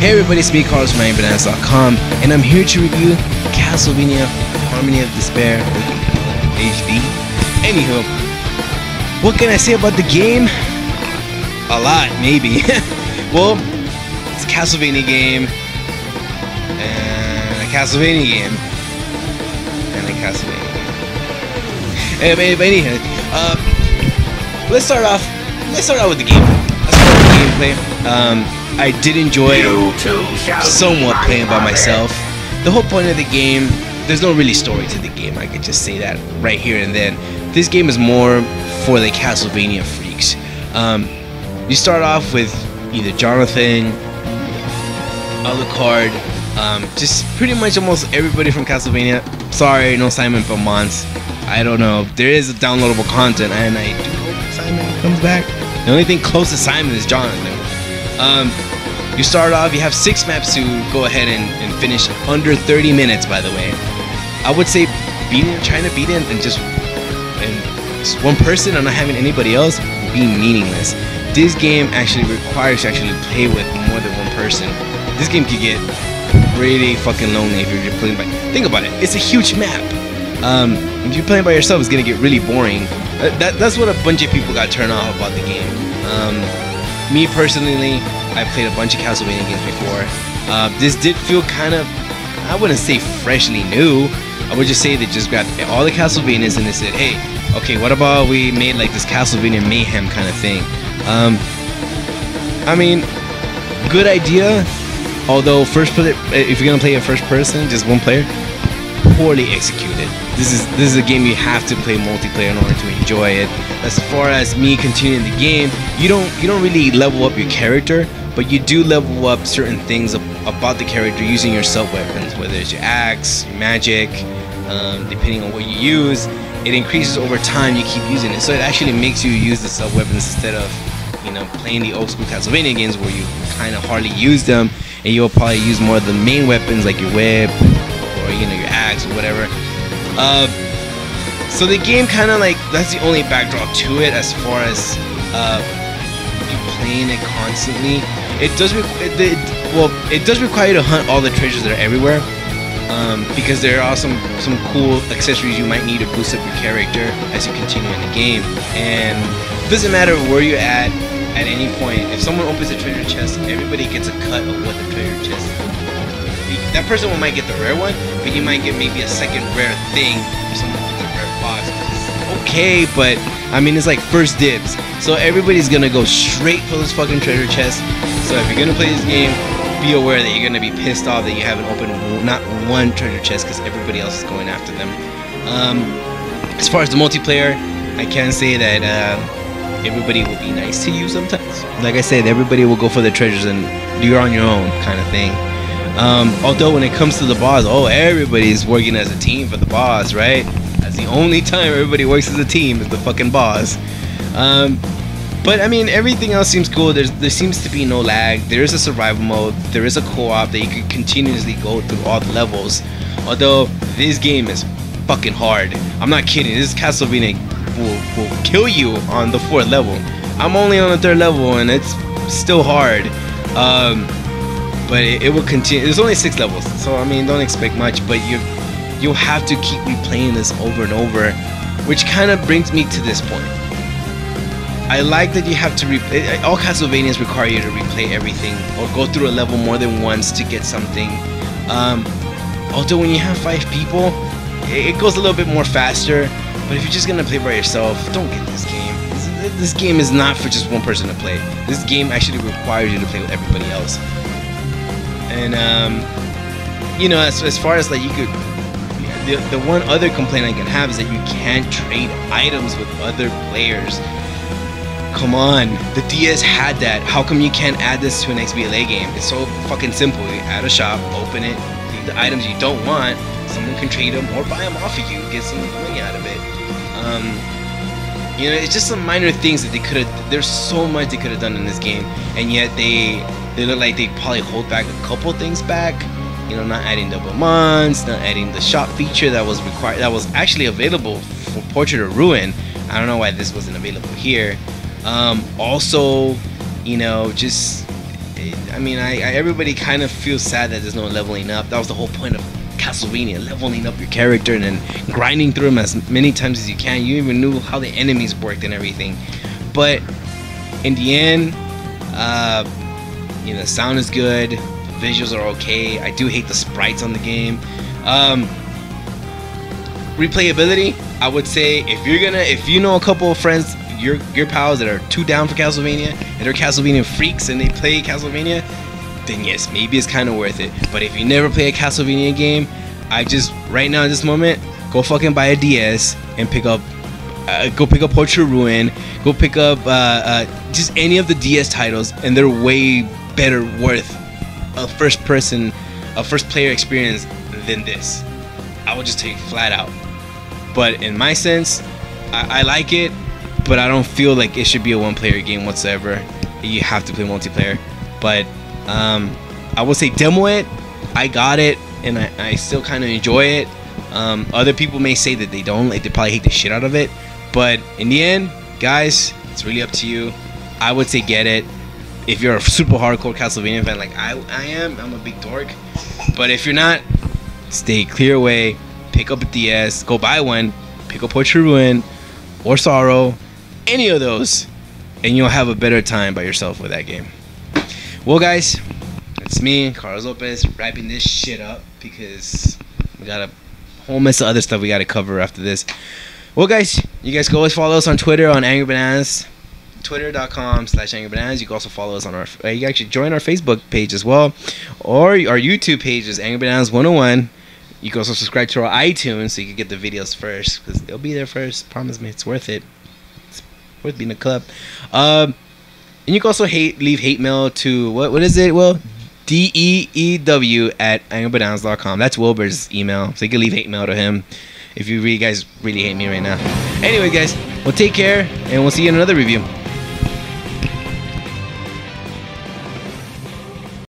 Hey everybody, it's me, Carlos from AngryBananas.com, and I'm here to review Castlevania Harmony of Despair HD. Anywho, what can I say about the game? A lot, maybe. Well, it's a Castlevania game, and a Castlevania game, and a Castlevania game. Anyhow, let's start off with the game. Let's start with the gameplay. I did enjoy somewhat playing by myself. The whole point of the game, there's no really story to the game. I could just say that right here and then. This game is more for the Castlevania freaks. You start off with either Jonathan, Alucard, just pretty much almost everybody from Castlevania. Sorry, no Simon Belmonts. I don't know. There is a downloadable content, and I do hope Simon comes back. The only thing close to Simon is Jonathan. You start off, you have 6 maps to go ahead and finish under 30 minutes, by the way. I would say trying to beat it and just one person and not having anybody else would be meaningless. This game actually requires you to play with more than one person. This game could get pretty fucking lonely if you're playing by. Think about it, it's a huge map. If you're playing by yourself, it's gonna get really boring. That's what a bunch of people got turned off about the game. Me personally, I played a bunch of Castlevania games before. This did feel kind of, I wouldn't say freshly new. I would just say they just grabbed all the Castlevanias and they said, hey, okay, what about we made like this Castlevania Mayhem kind of thing. I mean, good idea. Although if you're gonna play a first person, just one player, poorly executed. This is a game you have to play multiplayer in order to enjoy it. As far as me continuing the game, you don't really level up your character, but you do level up certain things about the character using your sub weapons, whether it's your axe, your magic, depending on what you use. It increases over time. You keep using it, so it actually makes you use the sub weapons instead of playing the old school Castlevania games where you kind of hardly use them, and you'll probably use more of the main weapons like your whip or your axe or whatever. So the game kind of like, that's the only backdrop to it as far as you playing it constantly. It does require you to hunt all the treasures that are everywhere, because there are some cool accessories you might need to boost up your character as you continue in the game. And it doesn't matter where you're at any point. If someone opens a treasure chest, everybody gets a cut of what the treasure chest is. That person might get the rare one, but you might get maybe a second rare thing if someone opens a rare box. Okay, but I mean, it's like first dibs. So everybody's gonna go straight for those fucking treasure chests. So if you're gonna play this game, be aware that you're gonna be pissed off that you haven't opened not one treasure chest because everybody else is going after them. As far as the multiplayer, I can say that everybody will be nice to you sometimes. Like I said, everybody will go for the treasures and you're on your own kind of thing. Although when it comes to the boss, everybody's working as a team for the boss, right? That's the only time everybody works as a team is the fucking boss. But I mean, everything else seems cool. There seems to be no lag. There is a survival mode. There is a co-op that you can continuously go through all the levels. Although this game is fucking hard. I'm not kidding. This Castlevania will kill you on the 4th level. I'm only on the 3rd level and it's still hard. But it will continue. There's only 6 levels, so I mean, don't expect much. But you'll have to keep replaying this over and over, which kind of brings me to this point. I like that you have to replay. All Castlevanias require you to replay everything or go through a level more than once to get something. Although when you have 5 people, it goes a little bit more faster. But if you're just gonna play by yourself, don't get this game. This game is not for just one person to play. This game actually requires you to play with everybody else. And as far as like you could, the one other complaint I can have is that you can't trade items with other players. Come on, the DS had that. How come you can't add this to an XBLA game? It's so fucking simple. You add a shop, open it, leave the items you don't want. Someone can trade them or buy them off of you, get some money out of it. It's just some minor things that they could have. There's so much they could have done in this game, and yet they look like they probably hold back a couple things back. Not adding double months, not adding the shop feature that was required, that was actually available for Portrait of Ruin. I don't know why this wasn't available here. Also, just I mean, everybody kind of feels sad that there's no leveling up. That was the whole point of Castlevania, leveling up your character and then grinding through them as many times as you can. You even knew how the enemies worked and everything. But in the end, you know, the sound is good, the visuals are okay. I do hate the sprites on the game. Replayability, I would say, if you know a couple of friends, your pals that are too down for Castlevania and they're Castlevania freaks and they play Castlevania, then yes, maybe it's kind of worth it. But if you never play a Castlevania game, I just right now at this moment, go fucking buy a DS and pick up Portrait of Ruin, go pick up just any of the DS titles, and they're way better worth a first player experience than this. I would just tell you flat out. But in my sense, I like it, but I don't feel like it should be a one-player game whatsoever. You have to play multiplayer. But I would say demo it. I got it, and I still kind of enjoy it. Other people may say that they don't, like they probably hate the shit out of it. But in the end, guys, it's really up to you. I would say get it. If you're a super hardcore Castlevania fan like I am, I'm a big dork. But if you're not, stay clear away. Pick up a DS, go buy one, pick up Portrait of Ruin or Sorrow, any of those, and you'll have a better time by yourself with that game. Well, guys, it's me, Carlos Lopez, wrapping this shit up because we got a whole mess of other stuff we got to cover after this. Well, guys, you guys can always follow us on Twitter on AngryBananas, twitter.com/AngryBananas. You can also follow us on our, you can actually join our Facebook page as well, or our YouTube page is AngryBananas 101. You can also subscribe to our iTunes so you can get the videos first, because they'll be there first. Promise me, it's worth it. It's worth being a club. And you can also leave hate mail to, what is it, Will? DEEW@angrybananas.com. That's Wilbur's email, so you can leave hate mail to him if you guys really hate me right now. Anyway, guys, well, take care, and we'll see you in another review.